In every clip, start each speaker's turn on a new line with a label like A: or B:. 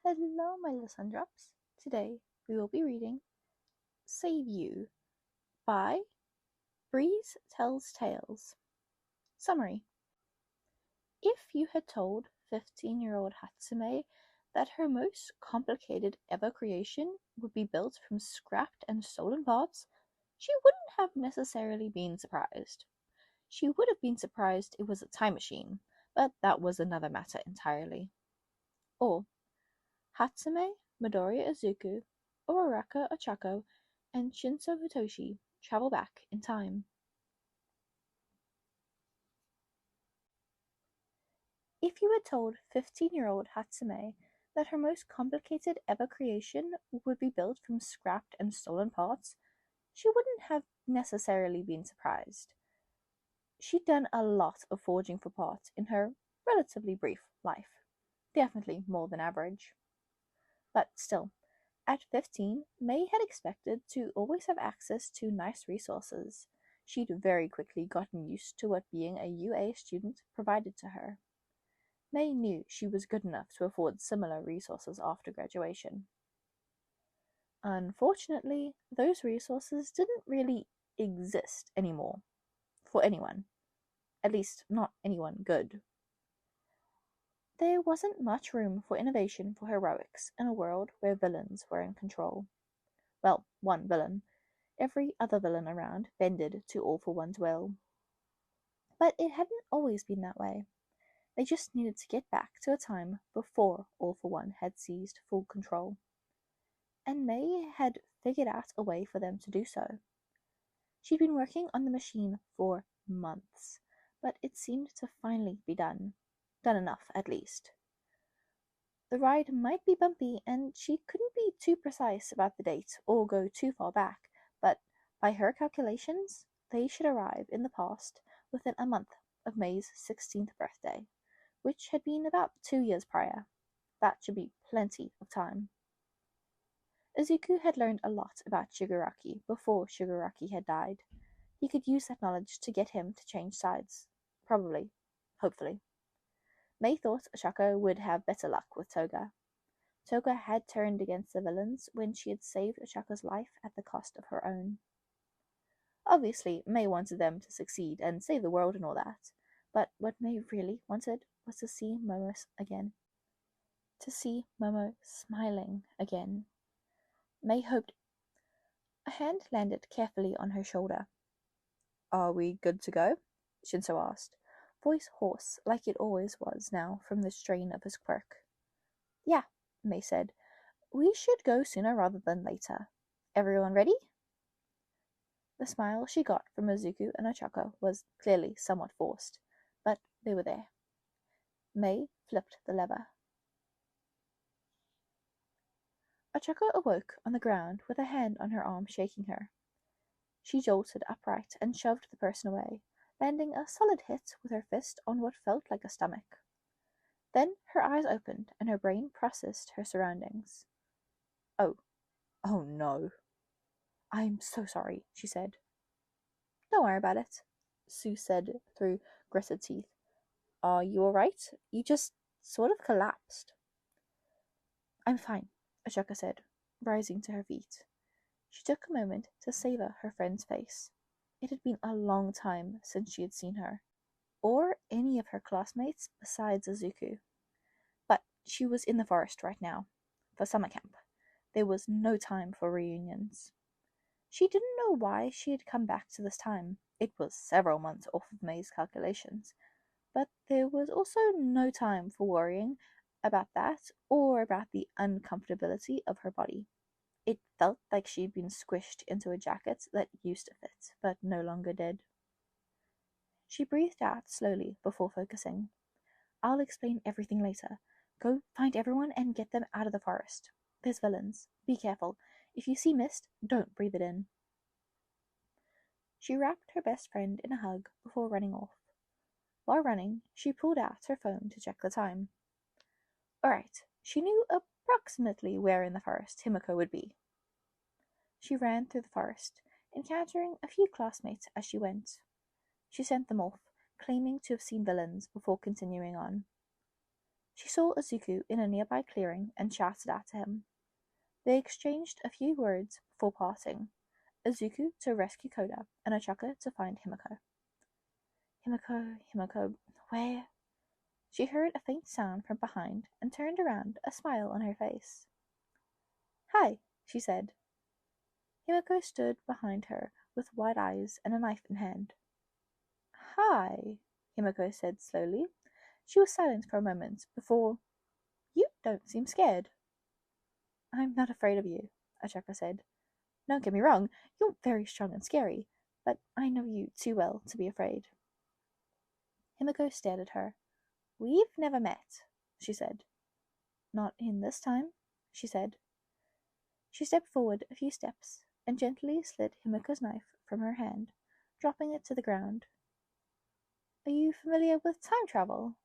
A: Hello, my little sundrops. Today we will be reading Save You by Breeze Tells Tales. Summary. If you had told 15-year-old Hatsume that her most complicated ever creation would be built from scrapped and stolen parts, she wouldn't have necessarily been surprised. She would have been surprised it was a time machine, but that was another matter entirely. Or Hatsume, Midoriya Izuku, Uraraka Ochako, and Shinso Futoshi travel back in time. If you had told 15-year-old Hatsume that her most complicated ever creation would be built from scrapped and stolen parts, she wouldn't have necessarily been surprised. She'd done a lot of forging for parts in her relatively brief life, definitely more than average. But still, at 15, May had expected to always have access to nice resources. She'd very quickly gotten used to what being a UA student provided to her. May knew she was good enough to afford similar resources after graduation. Unfortunately, those resources didn't really exist anymore for anyone. At least, not anyone good. There wasn't much room for innovation for heroics in a world where villains were in control. Well, one villain. Every other villain around bended to All for One's will. But it hadn't always been that way. They just needed to get back to a time before All for One had seized full control. And May had figured out a way for them to do so. She'd been working on the machine for months, but it seemed to finally be done. Done enough, at least. The ride might be bumpy, and she couldn't be too precise about the date or go too far back, but by her calculations, they should arrive in the past within a month of May's 16th birthday, which had been about 2 years prior. That should be plenty of time. Izuku had learned a lot about Shigaraki before Shigaraki had died. He could use that knowledge to get him to change sides. Probably. Hopefully. May thought Ochako would have better luck with Toga. Toga had turned against the villains when she had saved Ochako's life at the cost of her own. Obviously, May wanted them to succeed and save the world and all that, but what May really wanted was to see Momo again. To see Momo smiling again. May hoped. A hand landed carefully on her shoulder. "Are we good to go?" Shinso asked, voice hoarse like it always was now from the strain of his quirk. "Yeah," May said. "We should go sooner rather than later. Everyone ready?" The smile she got from Izuku and Ochako was clearly somewhat forced, but they were there. May flipped the lever. Ochako awoke on the ground with a hand on her arm shaking her. She jolted upright and shoved the person away, landing a solid hit with her fist on what felt like a stomach. Then her eyes opened and her brain processed her surroundings. Oh no. "I'm so sorry," she said. "Don't worry about it," Sue said through gritted teeth. "Are you alright? You just sort of collapsed." "I'm fine," Ashaka said, rising to her feet. She took a moment to savor her friend's face. It had been a long time since she had seen her, or any of her classmates besides Izuku. But she was in the forest right now, for summer camp. There was no time for reunions. She didn't know why she had come back to this time. It was several months off of May's calculations. But there was also no time for worrying about that or about the uncomfortability of her body. It felt like she'd been squished into a jacket that used to fit, but no longer did. She breathed out slowly before focusing. "I'll explain everything later. Go find everyone and get them out of the forest. There's villains. Be careful. If you see mist, don't breathe it in." She wrapped her best friend in a hug before running off. While running, she pulled out her phone to check the time. Alright, she knew approximately where in the forest Himiko would be. She ran through the forest, encountering a few classmates as she went. She sent them off, claiming to have seen villains before continuing on. She saw Azuku in a nearby clearing and shouted out to him. They exchanged a few words before parting, Azuku to rescue Koda and Ochaka to find Himiko. Himiko, where? She heard a faint sound from behind and turned around, a smile on her face. Hi, she said. Himiko stood behind her with wide eyes and a knife in hand. Hi, Himiko said slowly. She was silent for a moment before, You don't seem scared. I'm not afraid of you, Ochaka said. Don't get me wrong, you're very strong and scary, but I know you too well to be afraid. Himiko stared at her. We've never met, she said. Not in this time, she said. She stepped forward a few steps and gently slid Himiko's knife from her hand, dropping it to the ground. Are you familiar with time travel?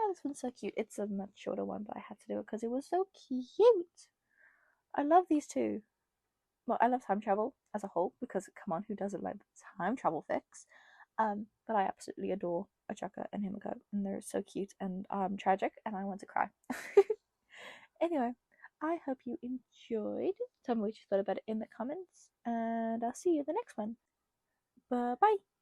A: This one's so cute. It's a much shorter one, but I had to do it because it was so cute. I love these two. Well, I love time travel as a whole because, come on, who doesn't like time travel fics? But I absolutely adore Ochaka and Himiko, and they're so cute and tragic, and I want to cry. Anyway, I hope you enjoyed. Tell me what you thought about it in the comments, and I'll see you in the next one. Bye bye.